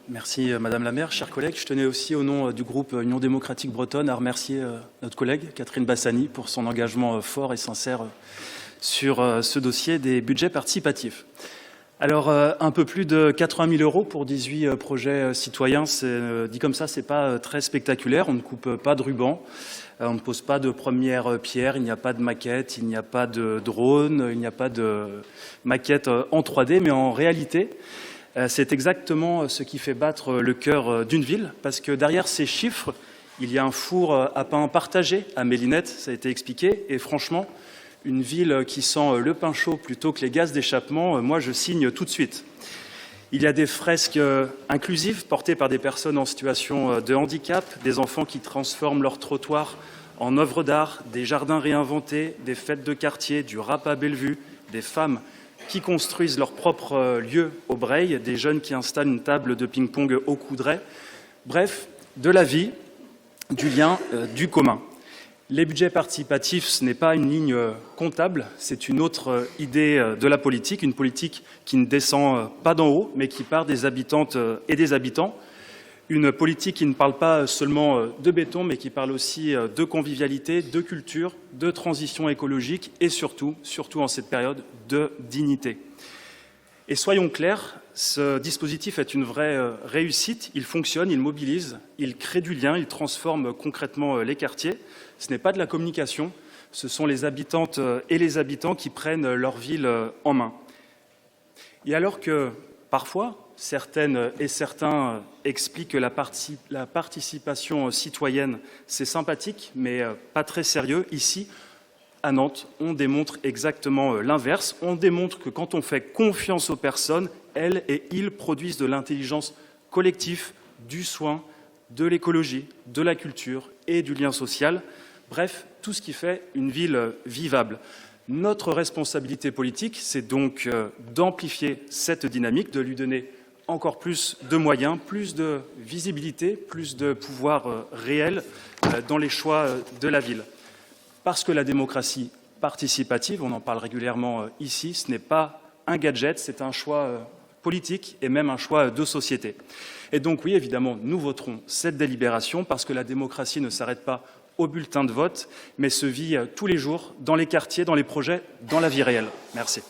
Merci Madame la maire, chers collègues. Je tenais aussi au nom du groupe Union démocratique bretonne à remercier notre collègue Catherine Bassani pour son engagement fort et sincère sur ce dossier des budgets participatifs. Alors un peu plus de 80 000 € pour 18 projets citoyens, dit comme ça, c'est pas très spectaculaire, on ne coupe pas de ruban, on ne pose pas de première pierre, il n'y a pas de maquette, il n'y a pas de drone, il n'y a pas de maquette en 3D, mais en réalité, c'est exactement ce qui fait battre le cœur d'une ville, parce que derrière ces chiffres, il y a un four à pain partagé à Mélinette, ça a été expliqué, et franchement, une ville qui sent le pain chaud plutôt que les gaz d'échappement, moi je signe tout de suite. Il y a des fresques inclusives portées par des personnes en situation de handicap, des enfants qui transforment leurs trottoirs en œuvres d'art, des jardins réinventés, des fêtes de quartier, du rap à Bellevue, des femmes qui construisent leur propre lieu au Breil, des jeunes qui installent une table de ping-pong au Coudray. Bref, de la vie, du lien, du commun. Les budgets participatifs, ce n'est pas une ligne comptable, c'est une autre idée de la politique, une politique qui ne descend pas d'en haut, mais qui part des habitantes et des habitants. Une politique qui ne parle pas seulement de béton, mais qui parle aussi de convivialité, de culture, de transition écologique et surtout en cette période, de dignité. Et soyons clairs, ce dispositif est une vraie réussite, il fonctionne, il mobilise, il crée du lien, il transforme concrètement les quartiers. Ce n'est pas de la communication, ce sont les habitantes et les habitants qui prennent leur ville en main. Et alors que, parfois, certaines et certains expliquent que la participation citoyenne, c'est sympathique, mais pas très sérieux, ici, à Nantes, on démontre exactement l'inverse. On démontre que quand on fait confiance aux personnes, elles et ils produisent de l'intelligence collective, du soin, de l'écologie, de la culture et du lien social. Bref, tout ce qui fait une ville vivable. Notre responsabilité politique, c'est donc d'amplifier cette dynamique, de lui donner encore plus de moyens, plus de visibilité, plus de pouvoir réel dans les choix de la ville. Parce que la démocratie participative, on en parle régulièrement ici, ce n'est pas un gadget, c'est un choix politique et même un choix de société. Et donc oui, évidemment, nous voterons cette délibération parce que la démocratie ne s'arrête pas au bulletin de vote, mais se vit tous les jours dans les quartiers, dans les projets, dans la vie réelle. Merci.